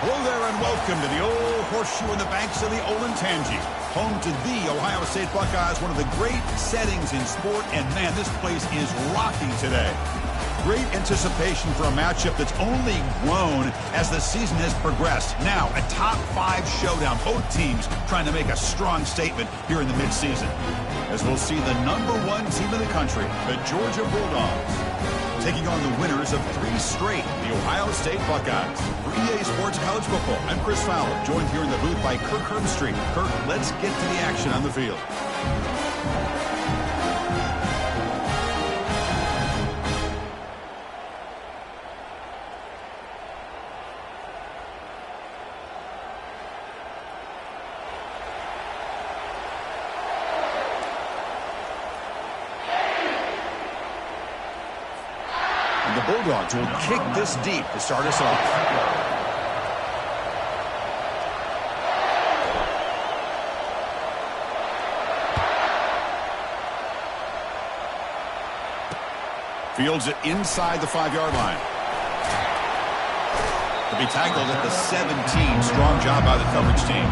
Hello there and welcome to the old horseshoe on the banks of the Olentangy. Home to the Ohio State Buckeyes, one of the great settings in sport, and man, this place is rocking today. Great anticipation for a matchup that's only grown as the season has progressed. Now, a top 5 showdown. Both teams trying to make a strong statement here in the midseason. As we'll see the #1 team in the country, the Georgia Bulldogs, taking on the winners of 3 straight, the Ohio State Buckeyes. For EA Sports College Football, I'm Chris Fowler, joined here in the booth by Kirk Herbstreit. Kirk, let's get to the action on the field. The Bulldogs will kick this deep to start us off. Fields it inside the 5-yard line. To be tackled at the 17. Strong job by the coverage team.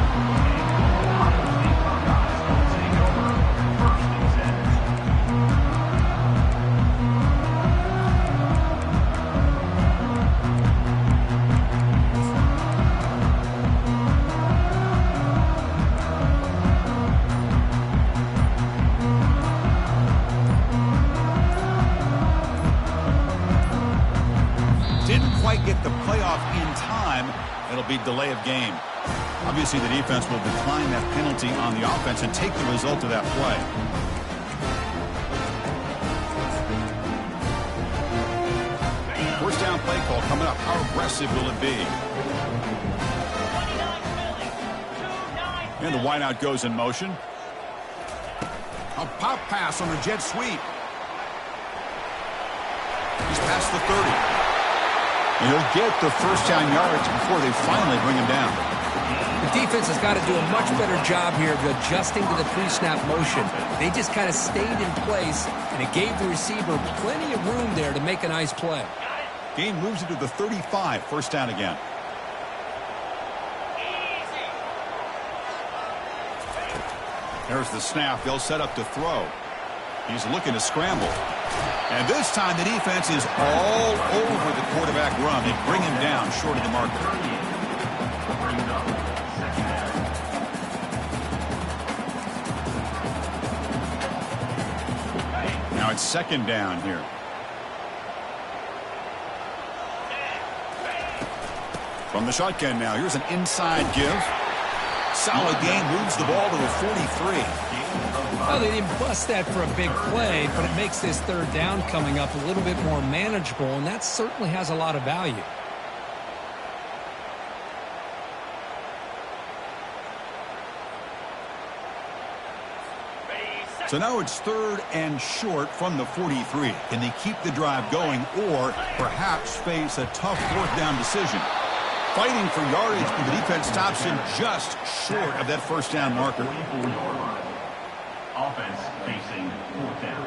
Get the playoff in time, it'll be delay of game. Obviously, the defense will decline that penalty on the offense and take the result of that play. First down play call coming up. How aggressive will it be? And the wideout goes in motion. A pop pass on the jet sweep. He's past the 30. And he'll get the first down yards before they finally bring him down. The defense has got to do a much better job here of adjusting to the pre-snap motion. They just kind of stayed in place, and it gave the receiver plenty of room there to make a nice play. Gain moves into the 35, first down again. There's the snap. They'll set up to throw. He's looking to scramble. And this time the defense is all over the quarterback run. They bring him down short of the marker. Now it's second down here. From the shotgun now. Here's an inside give. Solid gain. Moves the ball to the 43. Well, they didn't bust that for a big play, but it makes this third down coming up a little bit more manageable, and that certainly has a lot of value. So now it's third and short from the 43. Can they keep the drive going or perhaps face a tough fourth down decision? Fighting for yardage, but the defense stops him just short of that first down marker. Offense facing fourth down.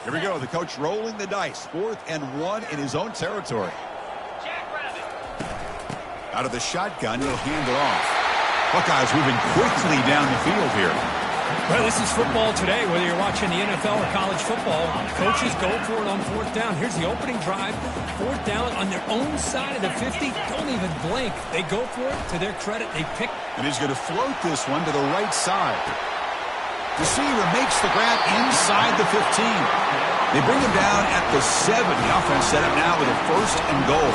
Here we go. The coach rolling the dice. 4th and 1 in his own territory. Out of the shotgun, he'll hand it off. Buckeyes moving quickly down the field here. Well, this is football today, whether you're watching the NFL or college football. Coaches go for it on 4th down. Here's the opening drive. 4th down on their own side of the 50. Don't even blink. They go for it. To their credit, they pick. And he's going to float this one to the right side. Receiver makes the grab inside the 15. They bring him down at the 7. The offense set up now with a 1st and goal.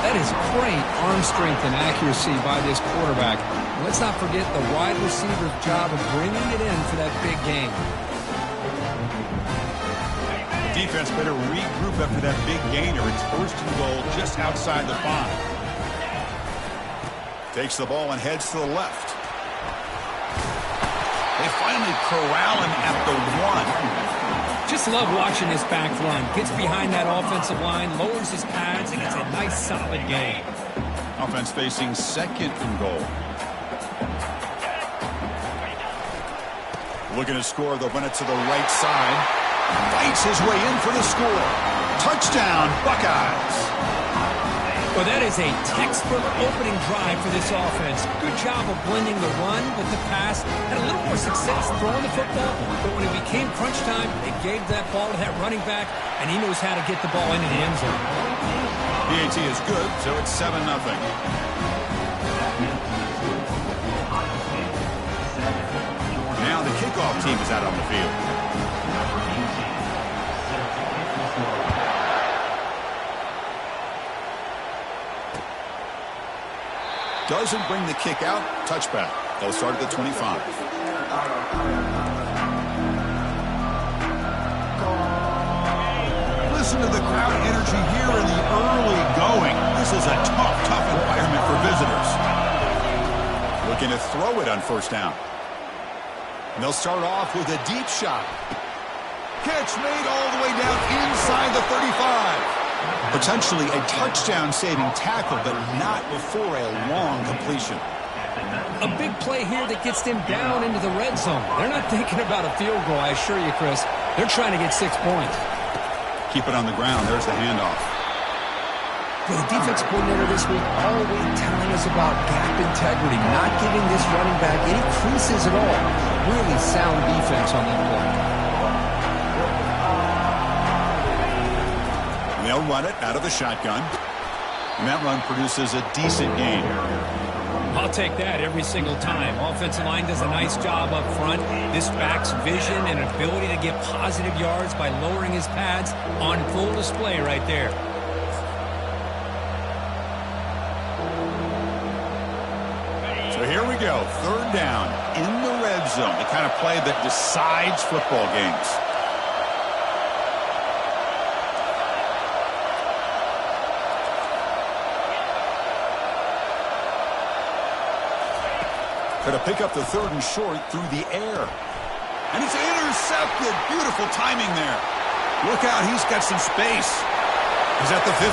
That is great arm strength and accuracy by this quarterback. Let's not forget the wide receiver's job of bringing it in for that big game. Defense better regroup after that big gainer. It's 1st and goal just outside the 5. Takes the ball and heads to the left. They finally corral him at the 1. Just love watching this back run. Gets behind that offensive line, lowers his pads, and it's a nice, solid game. Offense facing 2nd and goal. Looking to score, they'll run it to the right side. Fights his way in for the score. Touchdown, Buckeyes. Well, that is a textbook opening drive for this offense. Good job of blending the run with the pass. Had a little more success throwing the football, but when it became crunch time, they gave that ball to that running back, and he knows how to get the ball into the end zone. PAT is good, so it's 7-0. Now the kickoff team is out on the field. Doesn't bring the kick out. Touchback. They'll start at the 25. Listen to the crowd energy here in the early going. This is a tough environment for visitors. Looking to throw it on first down. And they'll start off with a deep shot. Catch made all the way down inside the 35. Potentially a touchdown-saving tackle, but not before a long completion. A big play here that gets them down into the red zone. They're not thinking about a field goal, I assure you, Chris. They're trying to get 6 points. Keep it on the ground. There's the handoff. The defensive coordinator this week all week telling us about gap integrity, not giving this running back any creases at all. Really sound defense on that play. They'll run it out of the shotgun. And that run produces a decent gain. I'll take that every single time. Offensive line does a nice job up front. This back's vision and ability to get positive yards by lowering his pads on full display right there. So here we go. Third down in the red zone. The kind of play that decides football games. Going to pick up the third and short through the air. And it's intercepted. Beautiful timing there. Look out, he's got some space. He's at the 50.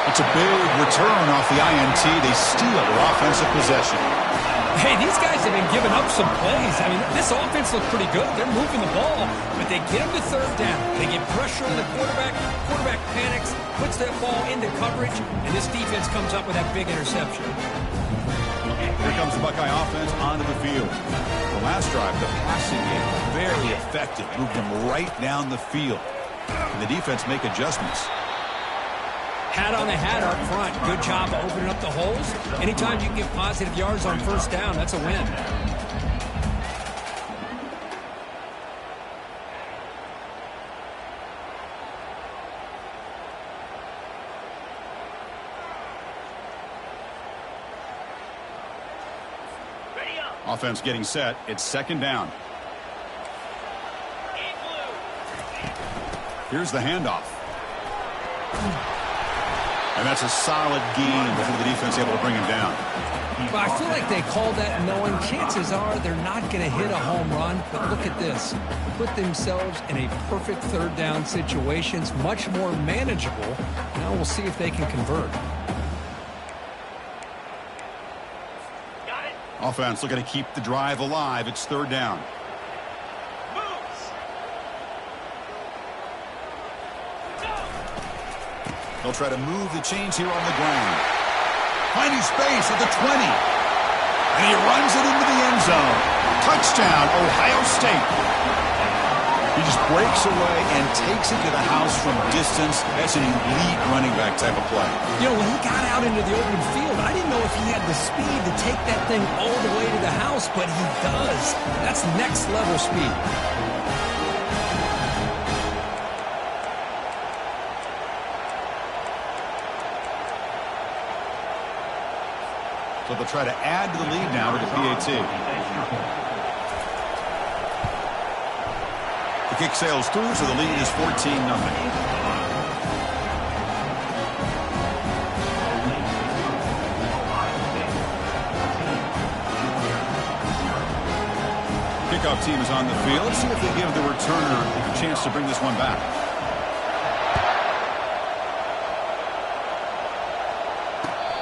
It's a big return off the INT. They steal their offensive possession. Hey, these guys have been giving up some plays. I mean, this offense looks pretty good. They're moving the ball, but they get them to third down. They get pressure on the quarterback. Quarterback panics, puts that ball into coverage, and this defense comes up with that big interception. Here comes the Buckeye offense onto the field. The last drive, the passing game, very effective. Moved them right down the field. And the defense make adjustments. Hat on the hat up front. Good job of opening up the holes. Anytime you can get positive yards on first down, that's a win. Offense getting set. It's second down. Here's the handoff. And that's a solid gain before the defense able to bring him down. But I feel like they called that knowing chances are they're not going to hit a home run. But look at this. Put themselves in a perfect third down situations, much more manageable. Now we'll see if they can convert. Offense looking to keep the drive alive. It's third down. They'll try to move the chains here on the ground. Finding space at the 20. And he runs it into the end zone. Touchdown, Ohio State. He just breaks away and takes it to the house from distance. That's an elite running back type of play. You know, when he got out into the open field, I didn't know if he had the speed to take that thing all the way to the house, but he does. That's next level speed. So they'll try to add to the lead now with the PAT. The kick sails through, so the lead is 14-0. Kickoff team is on the field. Let's see if they give the returner a chance to bring this one back.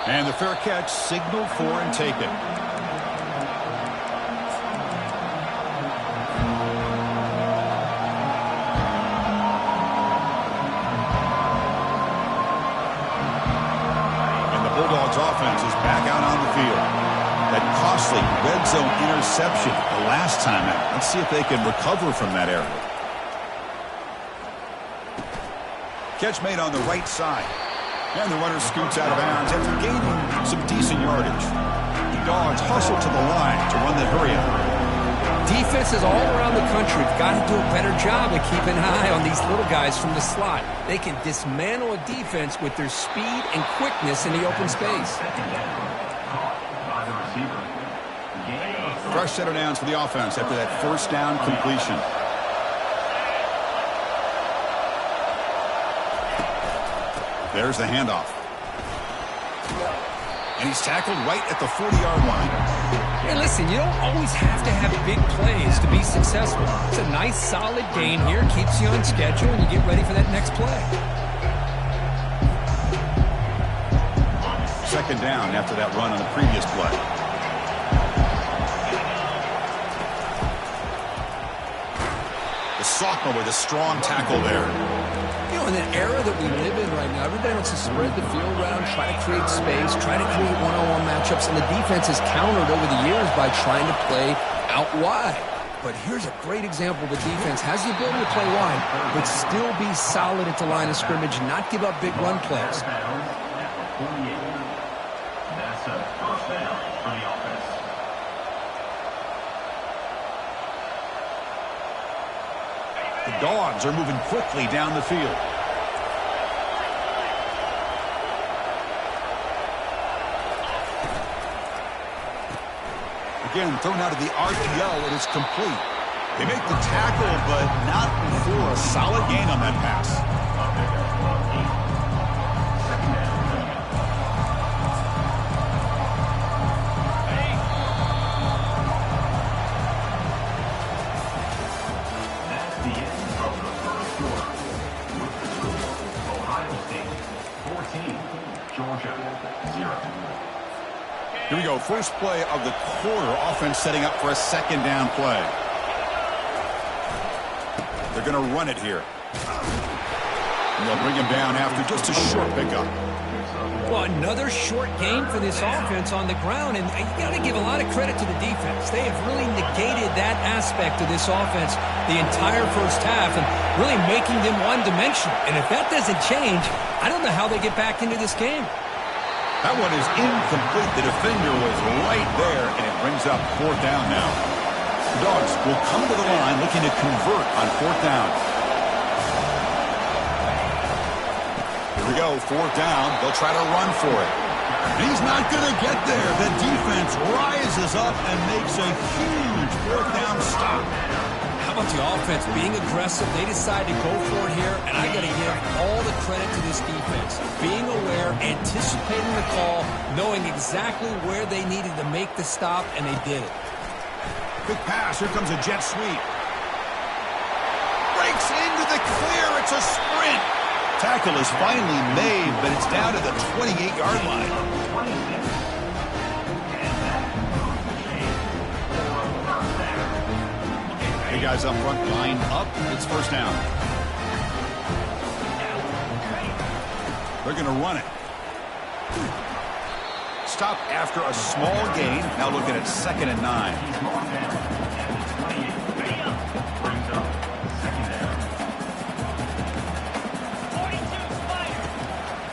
And the fair catch signaled for and taken. red zone interception the last time out. Let's see if they can recover from that error. Catch made on the right side. And the runner scoots out of bounds after gaining some decent yardage. The Dogs hustle to the line to run the hurry-up. Defenses all around the country have got to do a better job of keeping an eye on these little guys from the slot. They can dismantle a defense with their speed and quickness in the open space. Fresh set of downs for the offense after that first down completion. There's the handoff. And he's tackled right at the 40-yard line. Hey, listen, you don't always have to have big plays to be successful. It's a nice, solid gain here. Keeps you on schedule, and you get ready for that next play. Second down after that run on the previous play. The sophomore with a strong tackle there. You know, in the era that we live in right now, everybody wants to spread the field around, try to create space, try to create one-on-one matchups, and the defense has countered over the years by trying to play out wide. But here's a great example. The defense has the ability to play wide, but still be solid at the line of scrimmage, not give up big run plays. That's a first down for the offense. The Dogs are moving quickly down the field. Again, thrown out of the RPO, and it's complete. They make the tackle, but not before a solid gain on that pass. Here we go. First play of the quarter. Offense setting up for a second down play. They're going to run it here. And they'll bring him down after just a short pickup. Well, another short gain for this offense on the ground, and you got to give a lot of credit to the defense. They have really negated that aspect of this offense the entire first half and really making them one-dimensional. And if that doesn't change, I don't know how they get back into this game. That one is incomplete. The defender was right there, and it brings up fourth down now. The Dogs will come to the line looking to convert on fourth down. Here we go, fourth down. They'll try to run for it. And he's not going to get there. The defense rises up and makes a huge fourth down stop. How about the offense being aggressive? They decide to go for it here, and I got to give all the credit to this defense. Being aware, anticipating the call, knowing exactly where they needed to make the stop, and they did it. Quick pass. Here comes a jet sweep. Breaks into the clear. It's a sprint. Tackle is finally made, but it's down to the 28-yard line. Guys up front, line up. It's first down. They're going to run it. Stop after a small gain. Now looking at 2nd and 9.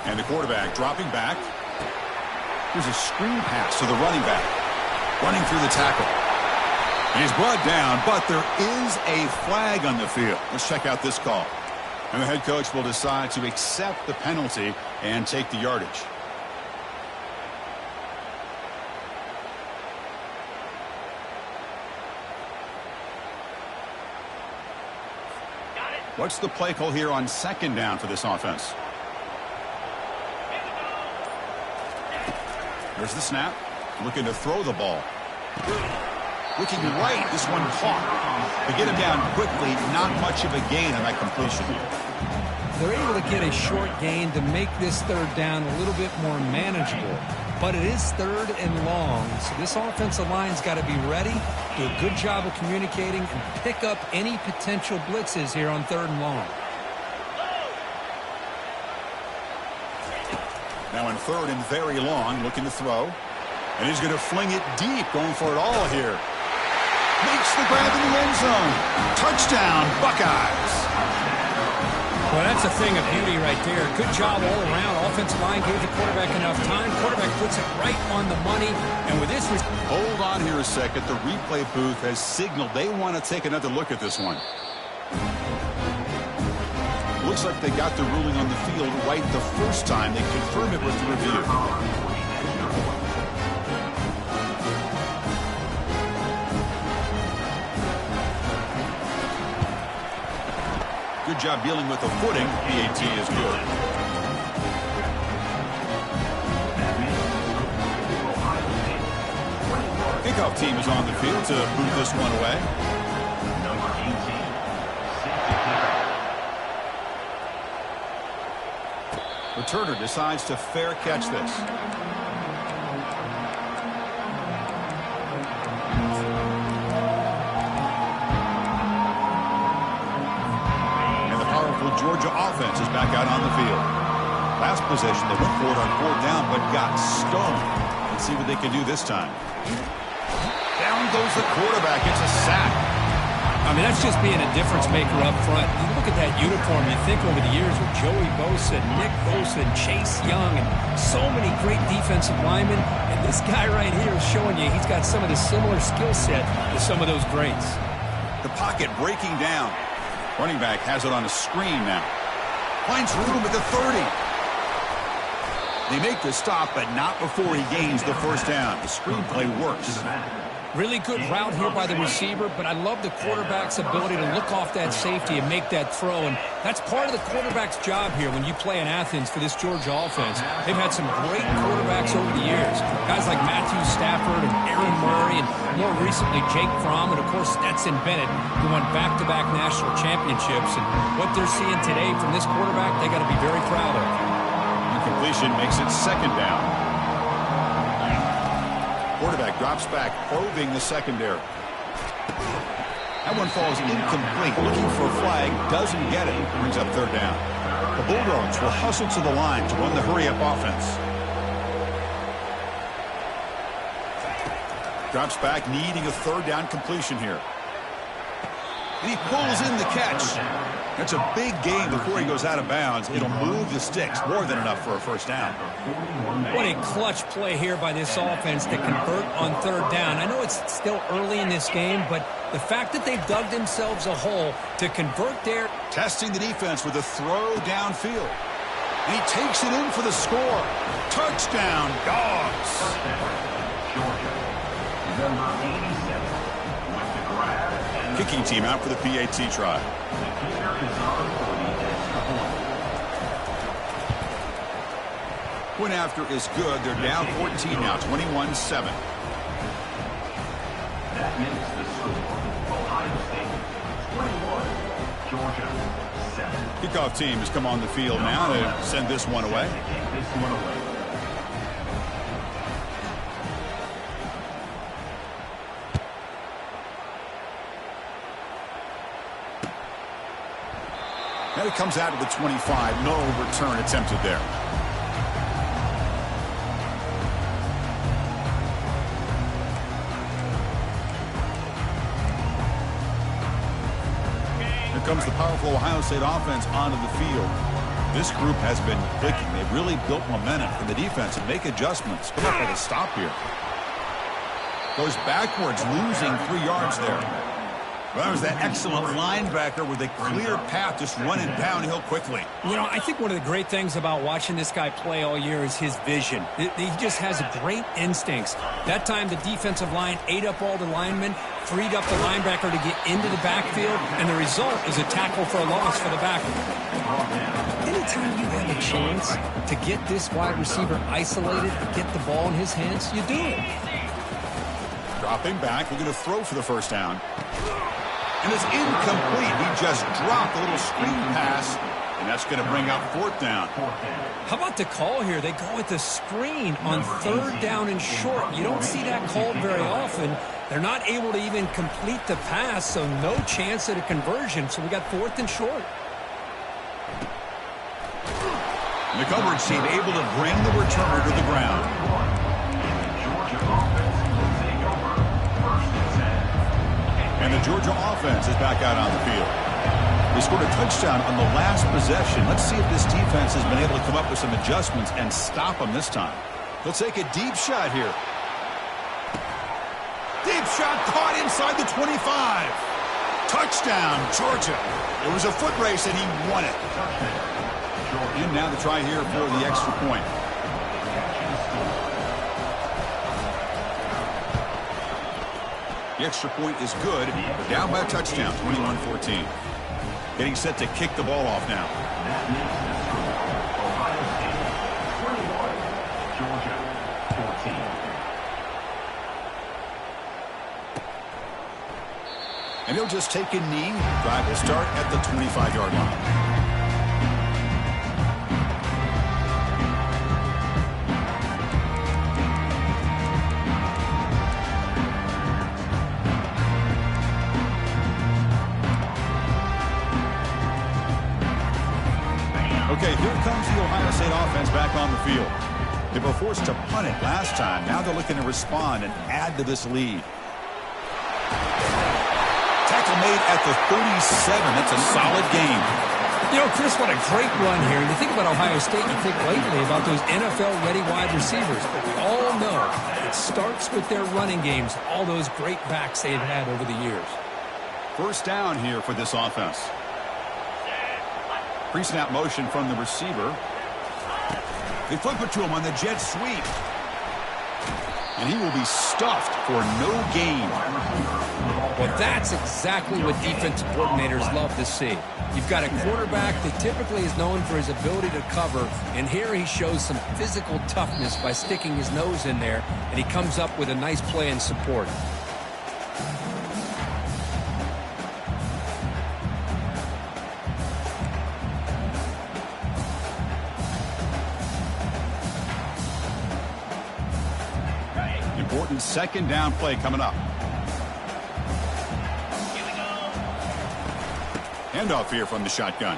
And the quarterback dropping back. Here's a screen pass to the running back. Running through the tackle. He's brought down, but there is a flag on the field. Let's check out this call. And the head coach will decide to accept the penalty and take the yardage. What's the play call here on second down for this offense? There's the snap. Looking to throw the ball. Looking right, this one caught. To get him down quickly, not much of a gain on that completion. They're able to get a short gain to make this third down a little bit more manageable. But it is third and long, so this offensive line's got to be ready, do a good job of communicating, and pick up any potential blitzes here on third and long. Now in third and very long, looking to throw. And he's going to fling it deep, going for it all here. Makes the grab in the end zone. Touchdown, Buckeyes. Well, that's a thing of beauty right there. Good job all around. Offensive line gave the quarterback enough time. Quarterback puts it right on the money. And with this... Hold on here a second. The replay booth has signaled they want to take another look at this one. Looks like they got the ruling on the field right the first time. They confirm it with the review. Good job dealing with the footing. PAT is good. Kickoff team is on the field to boot this one away. Number 18, Returner decides to fair catch this. Georgia offense is back out on the field. Last possession, they went for it on 4th down, but got stoned. Let's see what they can do this time. Down goes the quarterback. It's a sack. I mean, that's just being a difference maker up front. You look at that uniform, you think over the years with Joey Bosa, Nick Bosa, and Chase Young, and so many great defensive linemen. And this guy right here is showing you he's got some of the similar skill set to some of those greats. The pocket breaking down. Running back has it on a screen now. Finds room at the 30. They make the stop, but not before he gains the first down. The screenplay works. Really good route here by the receiver, but I love the quarterback's ability to look off that safety and make that throw. And that's part of the quarterback's job here when you play in Athens for this Georgia offense. They've had some great quarterbacks over the years. Guys like Matthew Stafford and Aaron Murray, and more recently Jake Fromm, and of course Stetson Bennett, who won back-to-back national championships. And what they're seeing today from this quarterback, they got to be very proud of. Incompletion makes it 2nd down. Quarterback drops back, probing the secondary. That one falls incomplete. Looking for a flag, doesn't get it. Brings up 3rd down. The Bulldogs will hustle to the line to run the hurry-up offense. Drops back, needing a 3rd down completion here. And he pulls in the catch. That's a big gain before he goes out of bounds. It'll move the sticks, more than enough for a 1st down. What a clutch play here by this offense to convert on 3rd down. I know it's still early in this game, but the fact that they've dug themselves a hole to convert there. Testing the defense with a throw downfield. And he takes it in for the score. Touchdown, Dogs. Georgia. Number 87 with the grab. Kicking team out for the PAT try. The kicker is on for the extra point. Point after is good. They're down 14 now, 21-7. That makes the score. Ohio State 21, Georgia 7. Kickoff team has come on the field now to send this one away. Kick this one away. And it comes out of the 25. No return attempted there. Here comes the powerful Ohio State offense onto the field. This group has been clicking. They've really built momentum in the defense and make adjustments. Come up with a stop here. Goes backwards, losing 3 yards there. Well, that was that excellent linebacker with a clear path, just running downhill quickly. You know, I think one of the great things about watching this guy play all year is his vision. He just has great instincts. That time, the defensive line ate up all the linemen, freed up the linebacker to get into the backfield, and the result is a tackle for a loss for the backer. Anytime you have a chance to get this wide receiver isolated, get the ball in his hands, you do it. Dropping back, we're going to throw for the 1st down. And it's incomplete. He just dropped a little screen pass, and that's going to bring up 4th down. How about the call here? They go with the screen on 3rd down and short. You don't see that called very often. They're not able to even complete the pass, so no chance at a conversion. So we got 4th and short. And the coverage team able to bring the returner to the ground. And the Georgia offense is back out on the field. They scored a touchdown on the last possession. Let's see if this defense has been able to come up with some adjustments and stop them this time. They'll take a deep shot here. Deep shot caught inside the 25. Touchdown, Georgia. It was a foot race, and he won it. And now the try here for the extra point. The extra point is good. They're down by a touchdown, 21-14. Getting set to kick the ball off now. Ohio State 21, Georgia 14. And he'll just take a knee. Drive will start at the 25-yard line. Okay, here comes the Ohio State offense back on the field. They were forced to punt it last time. Now they're looking to respond and add to this lead. Tackle made at the 37. That's a solid game. You know, Chris, what a great run here. And you think about Ohio State, you think lately about those NFL-ready wide receivers. But we all know it starts with their running games, all those great backs they've had over the years. First down here for this offense. Pre-snap motion from the receiver. They flip it to him on the jet sweep. And he will be stuffed for no gain. Well, that's exactly what defensive coordinators love to see. You've got a quarterback that typically is known for his ability to cover, and here he shows some physical toughness by sticking his nose in there, and he comes up with a nice play and support. Important second down play coming up. Handoff here from the shotgun.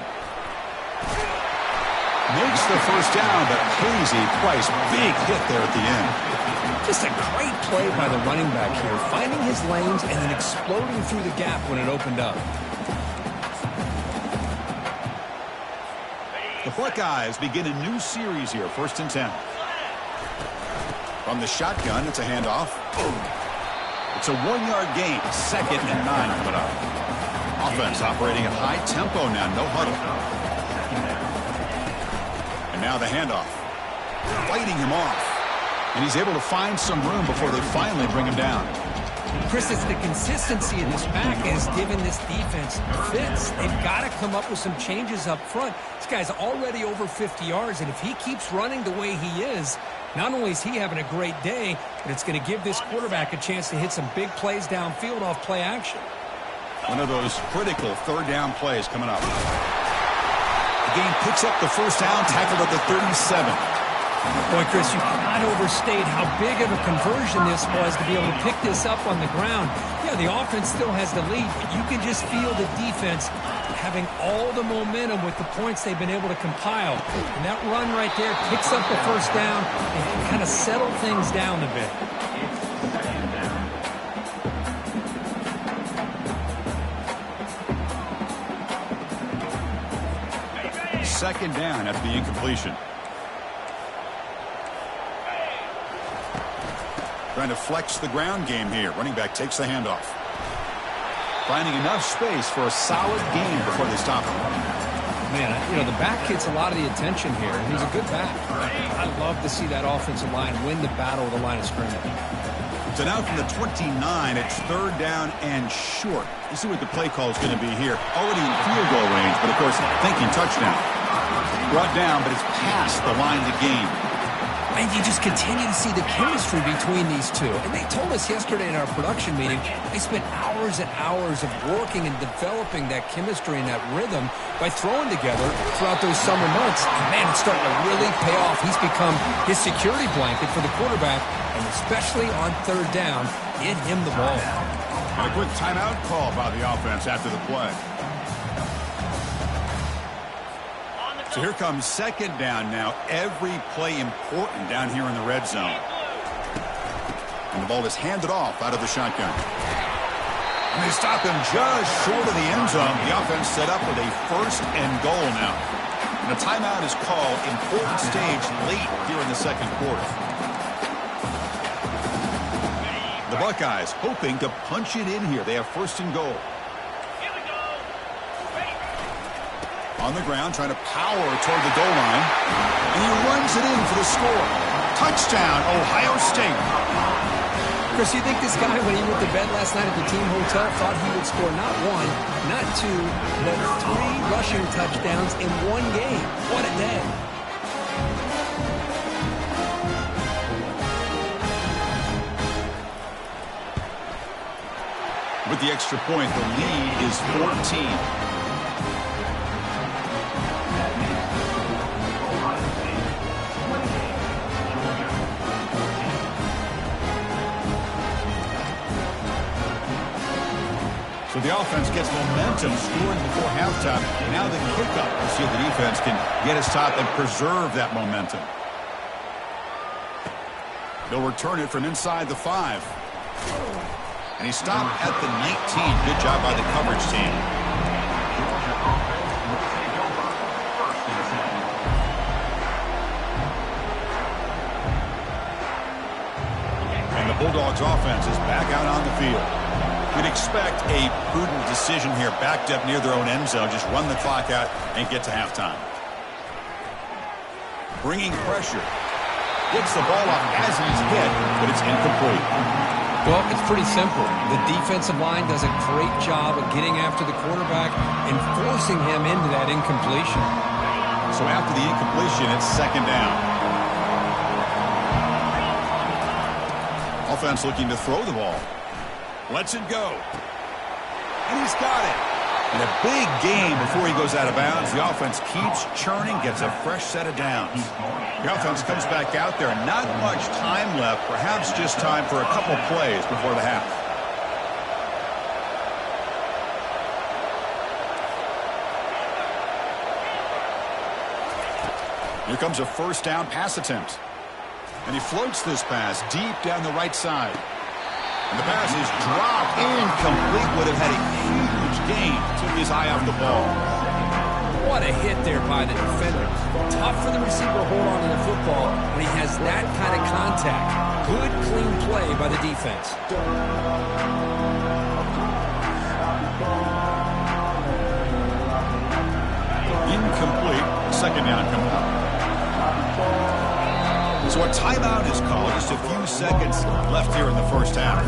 Makes the first down, but pays a price. Big hit there at the end. Just a great play by the running back here, finding his lanes and then exploding through the gap when it opened up. The Buckeyes begin a new series here, 1st and 10. From the shotgun, it's a handoff. It's a 1-yard gain. 2nd and 9 coming up. Offense operating at high tempo now. No huddle. And now the handoff. Fighting him off. And he's able to find some room before they finally bring him down. Chris, it's the consistency in this back has given this defense fits. They've got to come up with some changes up front. This guy's already over 50 yards, and if he keeps running the way he is, not only is he having a great day, but it's going to give this quarterback a chance to hit some big plays downfield off play action. One of those critical 3rd down plays coming up. The game picks up the first down, tackled at the 37. Boy, Chris, you cannot overstate how big of a conversion this was to be able to pick this up on the ground. Yeah, the offense still has the lead, but you can just feel the defense having all the momentum with the points they've been able to compile. And that run right there picks up the first down and kind of settle things down a bit. Second down after the incompletion. Trying to flex the ground game here. Running back takes the handoff. Finding enough space for a solid gain before they stop him. Man, you know, the back gets a lot of the attention here. He's a good back. I love to see that offensive line win the battle of the line of scrimmage. So now from the 29, it's 3rd down and short. You see what the play call is going to be here. Already in field goal range, but of course thinking touchdown. Brought down, but it's past the line of the game. And you just continue to see the chemistry between these two. And they told us yesterday in our production meeting, they spent hours and hours of working and developing that chemistry and that rhythm by throwing together throughout those summer months. And man, it's starting to really pay off. He's become his security blanket for the quarterback, and especially on 3rd down, get him the ball. And a quick timeout call by the offense after the play. So here comes 2nd down now. Every play important down here in the red zone. And the ball is handed off out of the shotgun. And they stop him just short of the end zone. The offense set up with a 1st and goal now. And a timeout is called. Important stage late here in the 2nd quarter. The Buckeyes hoping to punch it in here. They have 1st and goal. On the ground, trying to power toward the goal line. And he runs it in for the score. Touchdown, Ohio State. Chris, you think this guy, when he went to bed last night at the team hotel, thought he would score not 1, not 2, but 3 rushing touchdowns in 1 game? What a day. With the extra point, the lead is 14. So the offense gets momentum, scoring before halftime. Now the kickoff. We'll see if the defense can get his top and preserve that momentum. They'll return it from inside the 5. And he stopped at the 19. Good job by the coverage team. And the Bulldogs offense is back out on the field. You'd expect a prudent decision here, backed up near their own end zone. Just run the clock out and get to halftime. Bringing pressure. Gets the ball off as he's hit, but it's incomplete. Well, it's pretty simple. The defensive line does a great job of getting after the quarterback and forcing him into that incompletion. So after the incompletion, it's 2nd down. Offense looking to throw the ball. Lets it go. And he's got it. And a big game before he goes out of bounds. The offense keeps churning, gets a fresh set of downs. The offense comes back out there. Not much time left. Perhaps just time for a couple plays before the half. Here comes a 1st down pass attempt. And he floats this pass deep down the right side. And the pass is dropped incomplete. Would have had a huge gain. Took his eye off the ball. What a hit there by the defender. Tough for the receiver to hold on to the football when he has that kind of contact. Good, clean play by the defense. Incomplete. 2nd down coming up. So a timeout is called. Just a few seconds left here in the 1st half.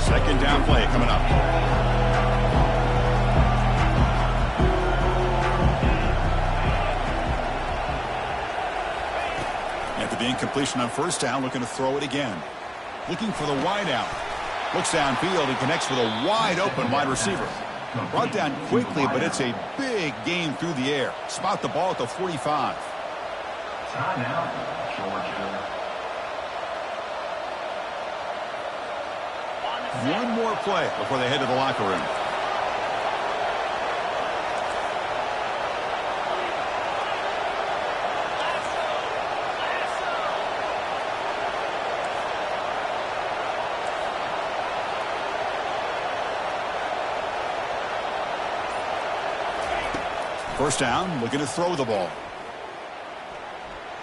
2nd down play coming up. After the incompletion on 1st down, looking to throw it again. Looking for the wide out. Looks downfield and connects with a wide-open wide receiver. Brought down quickly, but it's a big gain through the air. Spot the ball at the 45. Timeout, Georgia. One more play before they head to the locker room. First down, looking to throw the ball.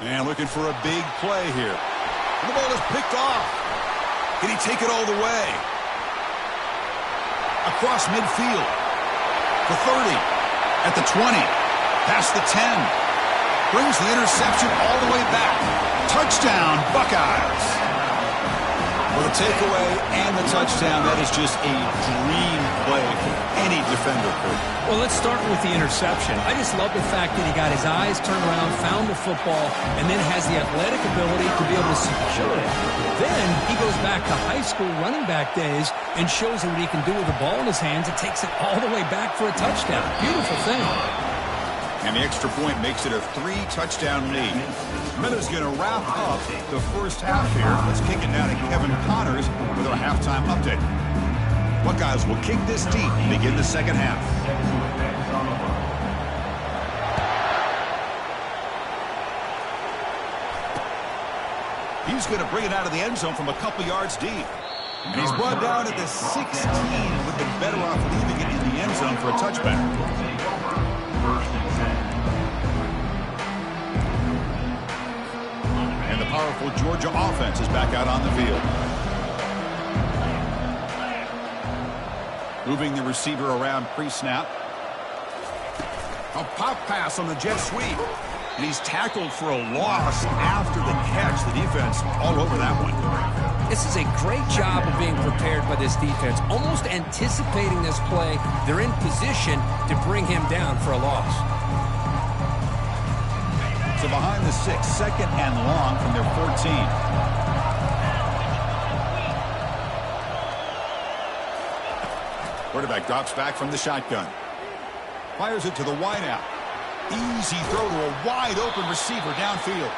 And looking for a big play here. And the ball is picked off. Can he take it all the way? Across midfield. The 30. At the 20. Past the 10. Brings the interception all the way back. Touchdown, Buckeyes. Well, the takeaway and the touchdown, that is just a dream play for any defender could. Well, let's start with the interception. I just love the fact that he got his eyes turned around, found the football, and then has the athletic ability to be able to secure it. Then he goes back to high school running back days and shows what he can do with the ball in his hands and takes it all the way back for a touchdown. Beautiful thing. And the extra point makes it a 3-touchdown lead. Miller's going to wrap up the 1st half here. Let's kick it down to Kevin Connors with our halftime update. Buckeyes will kick this deep and begin the 2nd half. He's going to bring it out of the end zone from a couple yards deep. And he's brought down at the 16. Would be better off leaving it in the end zone for a touchback. And the powerful Georgia offense is back out on the field. Moving the receiver around pre-snap. A pop pass on the jet sweep. And he's tackled for a loss after the catch. The defense all over that one. This is a great job of being prepared by this defense. Almost anticipating this play. They're in position to bring him down for a loss. So behind the 6, second and long from their 14. Quarterback drops back from the shotgun. Fires it to the wideout. Easy throw to a wide-open receiver downfield.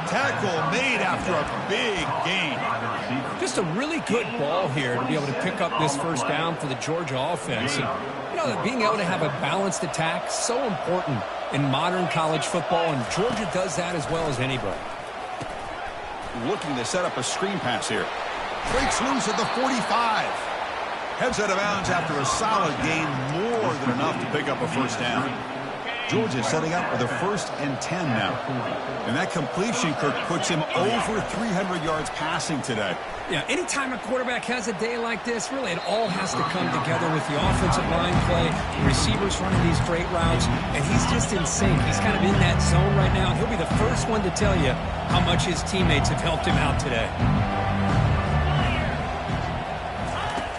Tackle made after a big gain. Just a really good ball here to be able to pick up this first down for the Georgia offense. And, you know, being able to have a balanced attack, so important in modern college football, and Georgia does that as well as anybody. Looking to set up a screen pass here. Breaks loose at the 45. Heads out of bounds after a solid gain, more than enough to pick up a first down. Georgia setting up with a 1st and 10 now. And that completion, Kirk, puts him over 300 yards passing today. Yeah, anytime a quarterback has a day like this, really it all has to come together with the offensive line play, the receivers running these great routes, and he's just in sync. He's kind of in that zone right now, and he'll be the first one to tell you how much his teammates have helped him out today.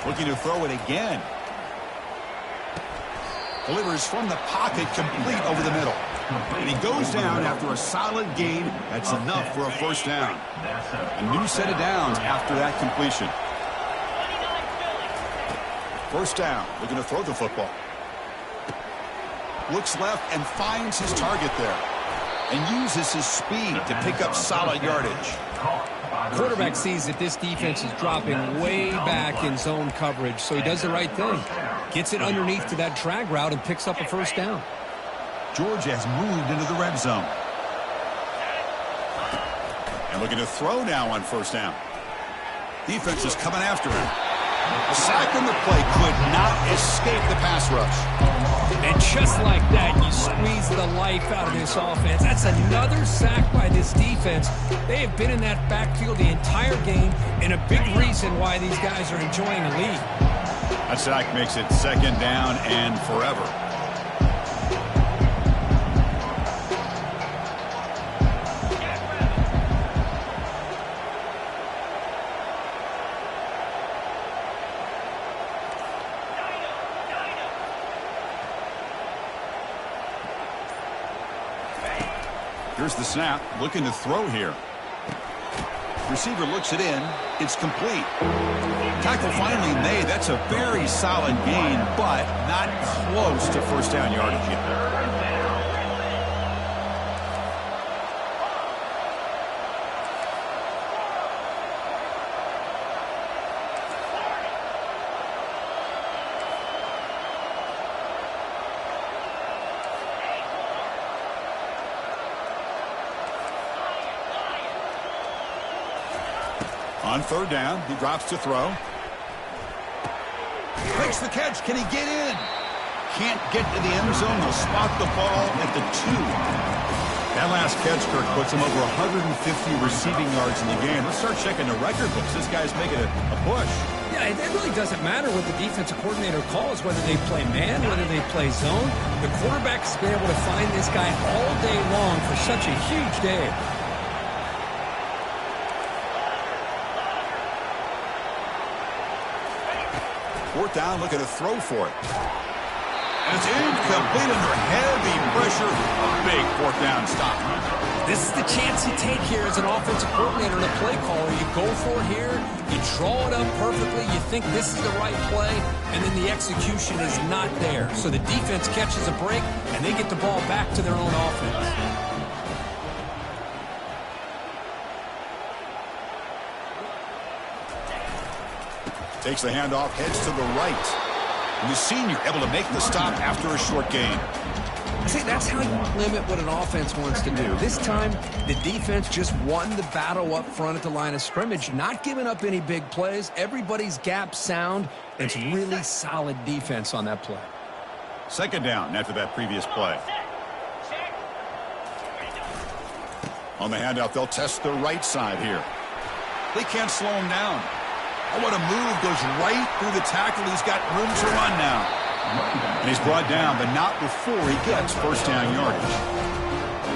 Looking to throw it again. Delivers from the pocket, complete over the middle. And he goes down after a solid gain. That's enough for a first down. A new set of downs after that completion. First down, looking to throw the football. Looks left and finds his target there. And uses his speed to pick up solid yardage. Quarterback sees that this defense is dropping way back in zone coverage, so he does the right thing. Gets it underneath to that drag route and picks up a first down. Georgia has moved into the red zone. And looking to throw now on first down. Defense is coming after him. A sack on the play could not escape the pass rush. And just like that, you squeeze the life out of this offense. That's another sack by this defense. They have been in that backfield the entire game, and a big reason why these guys are enjoying a lead. That sack makes it second down and forever. Here's the snap, looking to throw here. Receiver looks it in. It's complete. Tackle finally made. That's a very solid gain, but not close to first down yardage yet. On third down, he drops to throw. Makes the catch. Can he get in? Can't get to the end zone. They'll spot the ball at the 2. That last catch, Kirk, puts him over 150 receiving yards in the game. Let's start checking the record books. This guy's making a push. Yeah, it really doesn't matter what the defensive coordinator calls, whether they play man, whether they play zone. The quarterback's been able to find this guy all day long for such a huge day. Fourth down, looking to throw for it. And it's incomplete under heavy pressure. A big fourth down stop. This is the chance you take here as an offensive coordinator and a play caller. You go for it here, you draw it up perfectly, you think this is the right play, and then the execution is not there. So the defense catches a break, and they get the ball back to their own offense. Takes the handoff, heads to the right. And the senior able to make the stop after a short gain. See, that's how you limit what an offense wants to do. This time, the defense just won the battle up front at the line of scrimmage, not giving up any big plays. Everybody's gap sound. It's really solid defense on that play. Second down after that previous play. On the handoff, they'll test the right side here. They can't slow him down. Oh, what a move. Goes right through the tackle. He's got room to run now. And he's brought down, but not before he gets first down yardage.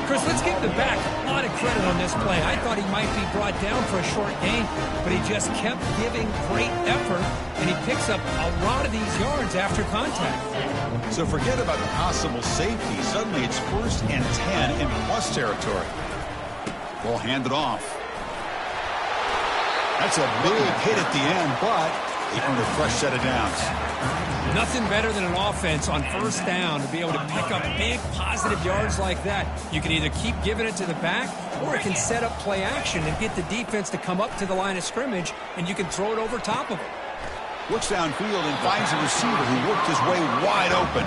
Chris, let's give the back a lot of credit on this play. I thought he might be brought down for a short gain, but he just kept giving great effort, and he picks up a lot of these yards after contact. So forget about the possible safety. Suddenly it's 1st and 10 in plus territory. Ball handed off. That's a big hit at the end, but he earned a fresh set of downs. Nothing better than an offense on first down to be able to pick up big positive yards like that. You can either keep giving it to the back, or it can set up play action and get the defense to come up to the line of scrimmage, and you can throw it over top of it. Looks downfield and finds a receiver who worked his way wide open.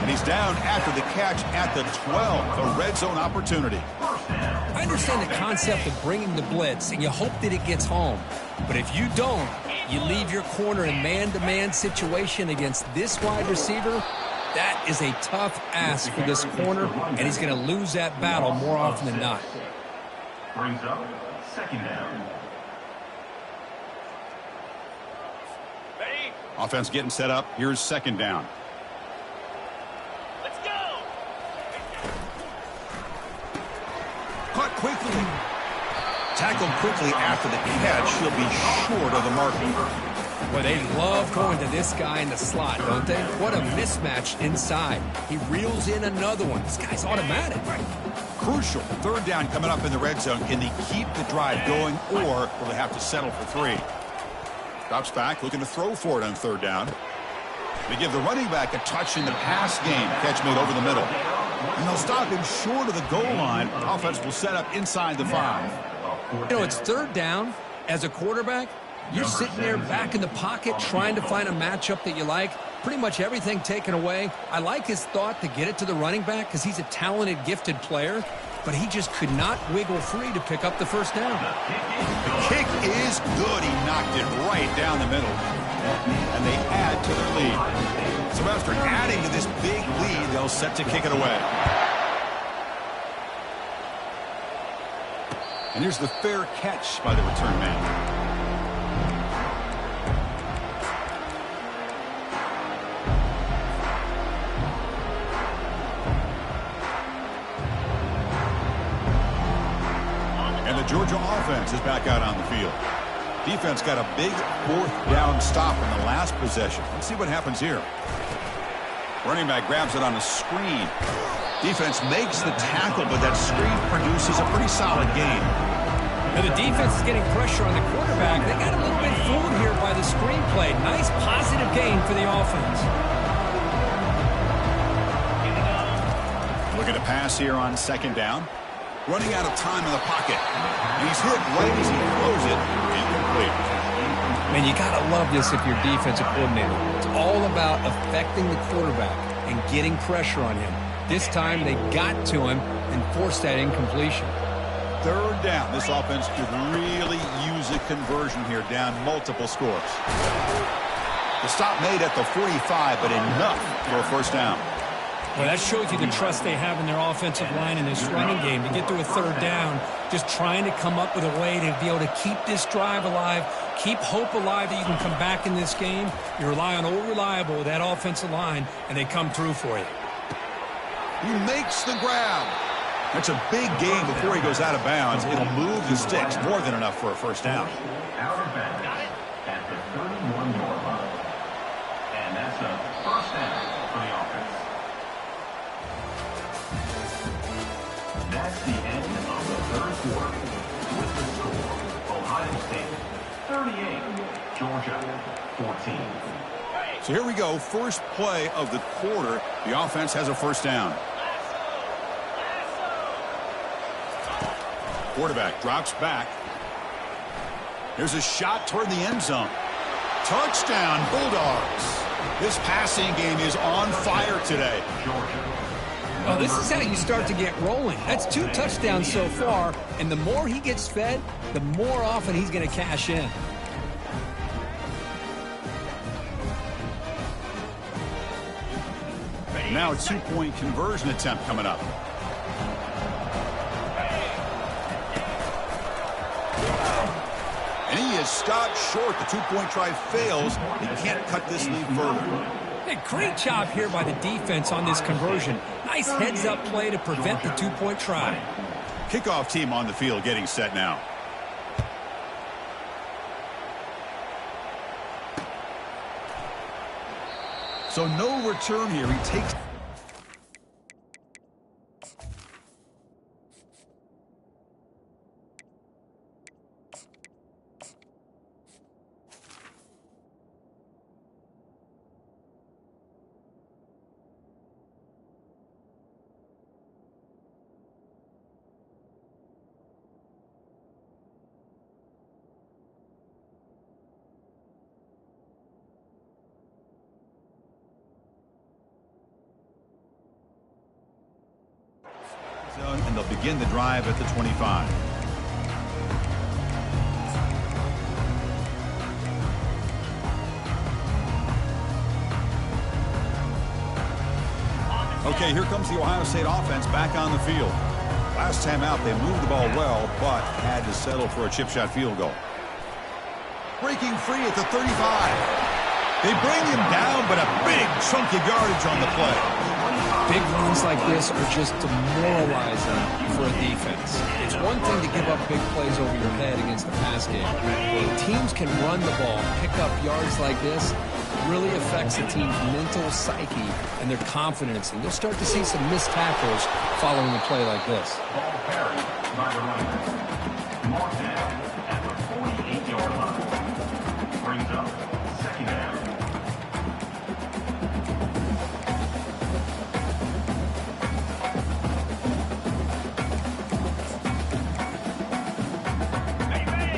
And he's down after the catch at the 12, a red zone opportunity. I understand the concept of bringing the blitz, and you hope that it gets home. But if you don't, you leave your corner in man-to-man situation against this wide receiver. That is a tough ask for this corner, and he's going to lose that battle more often than not. Brings up second down. Offense getting set up. Here's second down. Let's go. Caught quickly. Tackled quickly after the catch. He'll be short of the mark. Well, they love going to this guy in the slot, don't they? What a mismatch inside. He reels in another one. This guy's automatic. Crucial. Third down coming up in the red zone. Can they keep the drive going, or will they have to settle for 3? Drops back, looking to throw for it on third down. They give the running back a touch in the pass game. Catch made over the middle. And they'll stop him short of the goal line. Offense will set up inside the 5. You know, it's third down. As a quarterback, you're sitting there back in the pocket trying to find a matchup that you like. Pretty much everything taken away. I like his thought to get it to the running back because he's a talented, gifted player. But he just could not wiggle free to pick up the first down. The kick is good. He knocked it right down the middle. And they add to their lead. So after adding to this big lead, they'll set to kick it away. And here's the fair catch by the return man. The Georgia offense is back out on the field. Defense got a big 4th down stop in the last possession. Let's see what happens here. Running back grabs it on a screen. Defense makes the tackle, but that screen produces a pretty solid gain. Now the defense is getting pressure on the quarterback. They got a little bit fooled here by the screenplay. Nice positive gain for the offense. Looking to pass here on second down. Running out of time in the pocket. And he's hit right as he throws it. Incomplete. Man, you got to love this if you're defensive coordinator. It's all about affecting the quarterback and getting pressure on him. This time they got to him and forced that incompletion. Third down. This offense could really use a conversion here, down multiple scores. The stop made at the 45, but enough for a first down. Well, that shows you the trust they have in their offensive line in this running game. To get to a third down, just trying to come up with a way to be able to keep this drive alive, keep hope alive that you can come back in this game. You rely on old reliable with that offensive line, and they come through for you. He makes the grab. That's a big gain before he goes out of bounds. It'll move the sticks more than enough for a first down. Out of bounds at the 31-yard line. And that's a first down for the offense. That's the end of the third quarter. With the score, Ohio State 38, Georgia 14. So here we go. First play of the quarter. The offense has a first down. Quarterback drops back. Here's a shot toward the end zone. Touchdown, Bulldogs. This passing game is on fire today. Georgia Well, this is how you start to get rolling. That's 2 touchdowns so far, and the more he gets fed, the more often he's going to cash in. Now a 2-point conversion attempt coming up. And he is stopped short. The 2-point try fails. He can't cut this lead further. Hey, great job here by the defense on this conversion. Nice heads-up play to prevent the 2-point try. Kickoff team on the field getting set now. So no return here. He takes... And they'll begin the drive at the 25. Okay, here comes the Ohio State offense back on the field. Last time out, they moved the ball well, but had to settle for a chip shot field goal. Breaking free at the 35. They bring him down, but a big chunk of yardage on the play. Big runs like this are just demoralizing for a defense. It's one thing to give up big plays over your head against the pass game. When teams can run the ball, pick up yards like this, it really affects the team's mental psyche and their confidence. And you'll start to see some missed tackles following a play like this. Ball carried by the running back. Marked down at the 48-yard line. Brings up second down.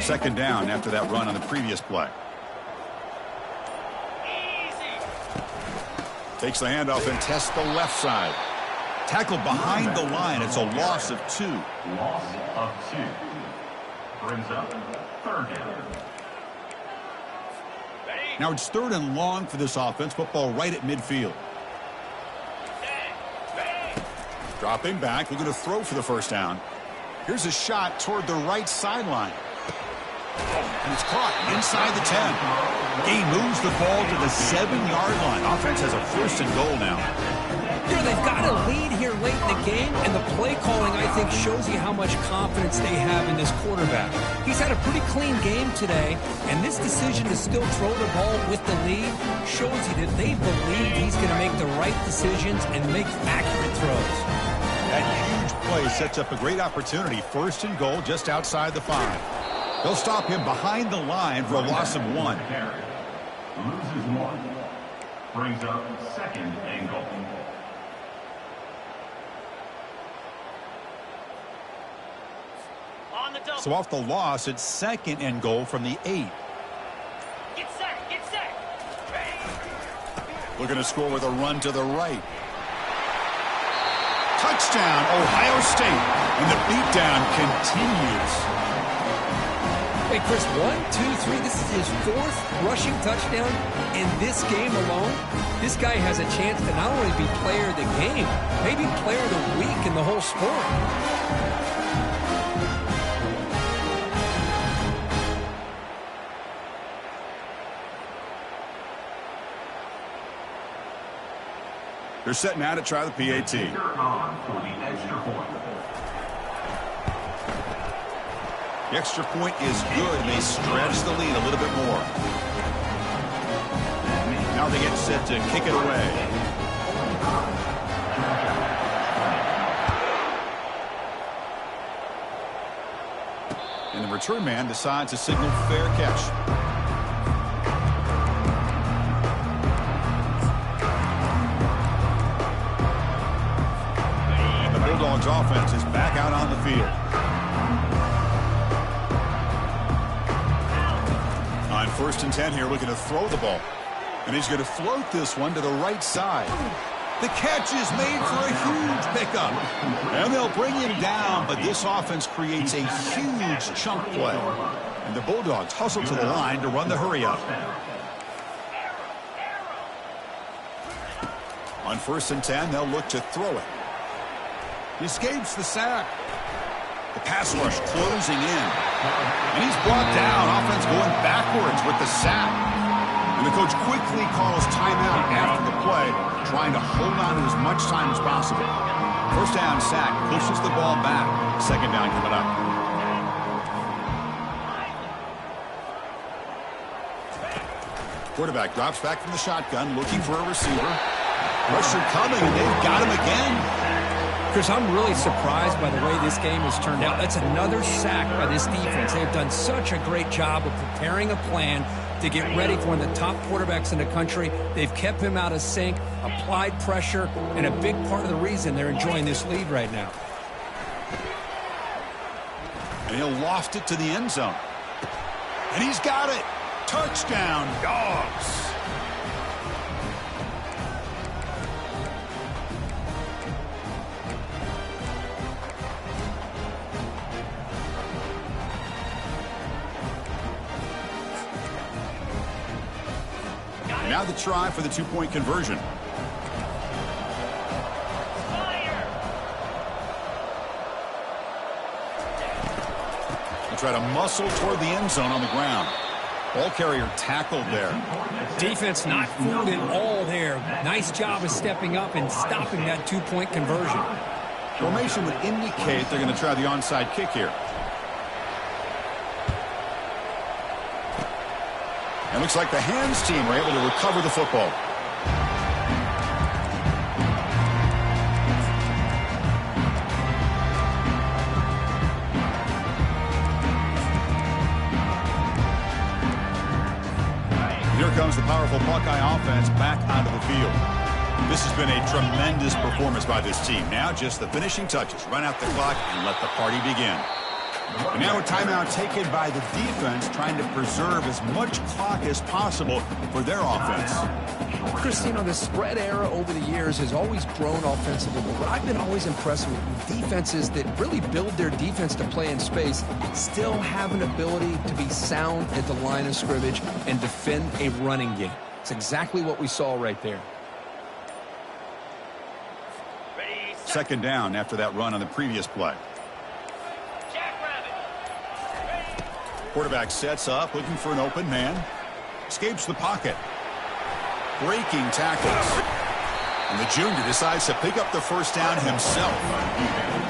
Second down after that run on the previous play. Takes the handoff and tests the left side. Tackled behind the line. It's a loss of 2. Loss of 2. Brings up third down. Now it's 3rd and long for this offense. Football right at midfield. Dropping back, looking to throw for the first down. Here's a shot toward the right sideline. And it's caught inside the 10. He moves the ball to the 7-yard line. Offense has a 1st and goal now. You know, they've got a lead here late in the game, and the play calling, I think, shows you how much confidence they have in this quarterback. He's had a pretty clean game today, and this decision to still throw the ball with the lead shows you that they believe he's going to make the right decisions and make accurate throws. That huge play sets up a great opportunity. 1st and goal just outside the 5. They'll stop him behind the line for a loss of 1. Loses 1. Brings up second and goal. So off the loss, it's 2nd and goal from the 8. Get set, get set. Looking to score with a run to the right. Touchdown, Ohio State. And the beatdown continues. Hey, Chris, 1, 2, 3. This is his 4th rushing touchdown in this game alone. This guy has a chance to not only be player of the game, maybe player of the week in the whole sport. They're set now to try the PAT. On for the extra point. The extra point is good, and they stretch the lead a little bit more. Now they get set to kick it away. And the return man decides to signal fair catch. And the Bulldogs offense is back out on the field. On 1st and 10 here, looking to throw the ball. And he's going to float this one to the right side. The catch is made for a huge pickup. And they'll bring him down, but this offense creates a huge chunk play. And the Bulldogs hustle to the line to run the hurry-up. On 1st and 10, they'll look to throw it. He escapes the sack. The pass rush closing in. And he's brought down. Offense going backwards with the sack. And the coach quickly calls timeout after the play, trying to hold on to as much time as possible. 1st down sack pushes the ball back. 2nd down coming up. Quarterback drops back from the shotgun, looking for a receiver. Pressure coming, and they've got him again. Chris, I'm really surprised by the way this game has turned out. That's another sack by this defense. They've done such a great job of preparing a plan to get ready for one of the top quarterbacks in the country. They've kept him out of sync, applied pressure, and a big part of the reason they're enjoying this lead right now. And he'll loft it to the end zone. And he's got it. Touchdown, Dogs. Now the try for the 2-point conversion. They try to muscle toward the end zone on the ground. Ball carrier tackled there. Defense not fooled at all there. Nice job of stepping up and stopping that 2-point conversion. Formation would indicate they're going to try the onside kick here. It looks like the hands team were able to recover the football. Here comes the powerful Buckeye offense back onto the field. This has been a tremendous performance by this team. Now just the finishing touches. Run out the clock and let the party begin. And now a timeout taken by the defense, trying to preserve as much clock as possible for their offense. Chris, you know, the spread era over the years has always grown offensively, but what I've been always impressed with defenses that really build their defense to play in space still have an ability to be sound at the line of scrimmage and defend a running game. It's exactly what we saw right there. 2nd down after that run on the previous play. Quarterback sets up, looking for an open man. Escapes the pocket. Breaking tackles. And the junior decides to pick up the 1st down himself.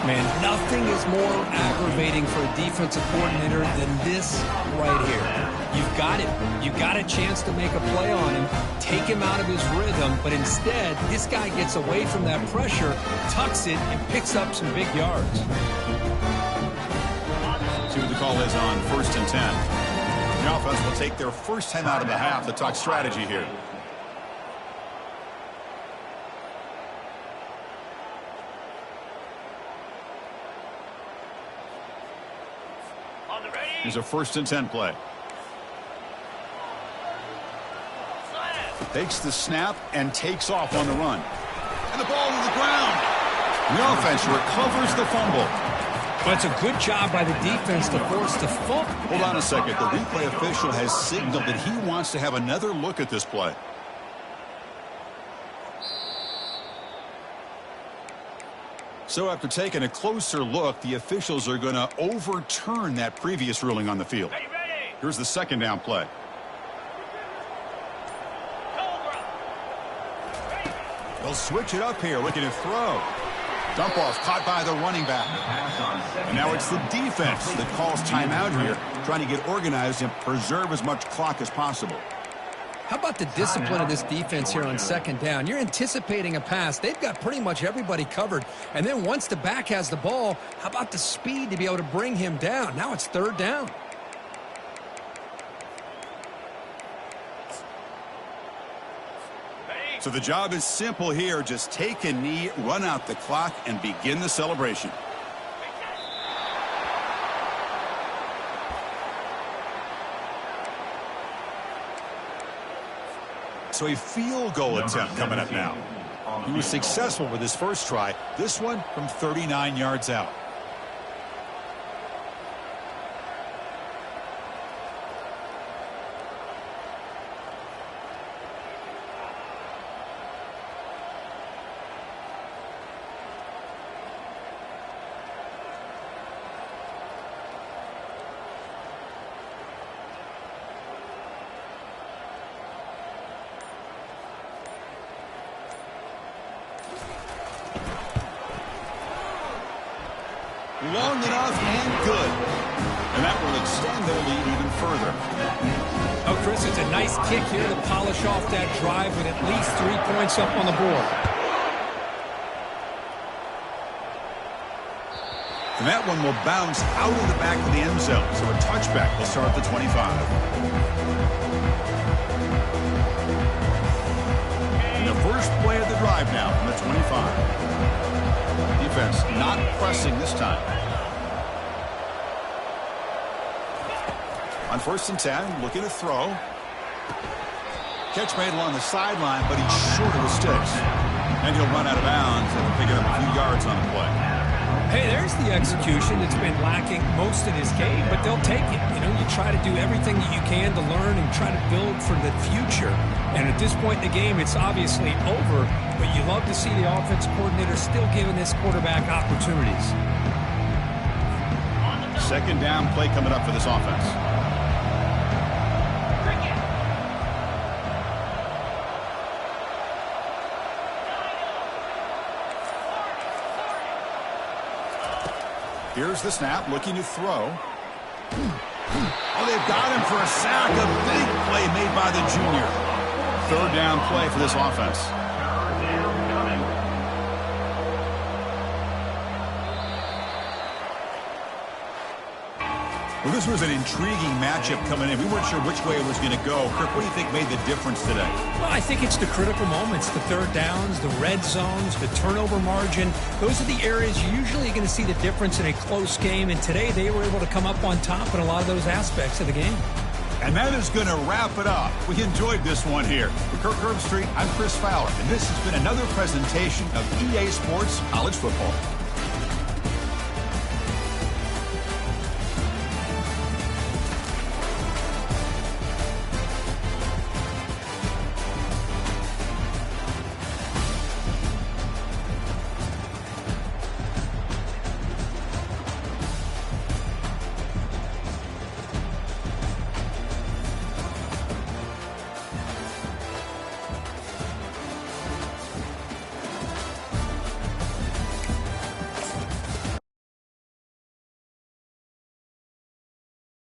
Man, nothing is more aggravating for a defensive coordinator than this right here. You've got it. You've got a chance to make a play on him, take him out of his rhythm, but instead, this guy gets away from that pressure, tucks it, and picks up some big yards. See what the call is on 1st and 10. The offense will take their first time out of the half to talk strategy here. Here's a 1st and 10 play. Takes the snap and takes off on the run. And the ball to the ground. The offense recovers the fumble. But it's a good job by the defense to force the fumble. Hold on a second. The replay official has signaled that he wants to have another look at this play. So after taking a closer look, the officials are going to overturn that previous ruling on the field. Here's the 2nd down play. They'll switch it up here, looking to throw. Dump off caught by the running back. And now it's the defense that calls timeout here, trying to get organized and preserve as much clock as possible. How about the discipline of this defense here on 2nd down? You're anticipating a pass. They've got pretty much everybody covered. And then once the back has the ball, how about the speed to be able to bring him down? Now it's 3rd down. So the job is simple here. Just take a knee, run out the clock, and begin the celebration. So a field goal attempt coming up now. He was successful with his first try. This one from 39 yards out. Long enough and good. And that will extend their lead even further. Oh, Chris, it's a nice kick here to polish off that drive with at least 3 points up on the board. And that one will bounce out of the back of the end zone. So a touchback will start at the 25. And the first play of the drive now from the 25. Defense not pressing this time. On 1st and 10, looking to throw. Catch made along the sideline, but he's short of the sticks. And he'll run out of bounds and pick up a few yards on the play. Hey, there's the execution that's been lacking most in his game, but they'll take it. You know, you try to do everything that you can to learn and try to build for the future. And at this point in the game, it's obviously over, but you love to see the offense coordinator still giving this quarterback opportunities. 2nd down play coming up for this offense. Here's the snap, looking to throw. Oh, they've got him for a sack. A big play made by the junior. 3rd down play for this offense. Well, this was an intriguing matchup coming in. We weren't sure which way it was going to go. Kirk, what do you think made the difference today? Well, I think it's the critical moments, the 3rd downs, the red zones, the turnover margin. Those are the areas you're usually going to see the difference in a close game. And today they were able to come up on top in a lot of those aspects of the game. And that is going to wrap it up. We enjoyed this one here. For Kirk Herbstreit, I'm Chris Fowler, and this has been another presentation of EA Sports College Football.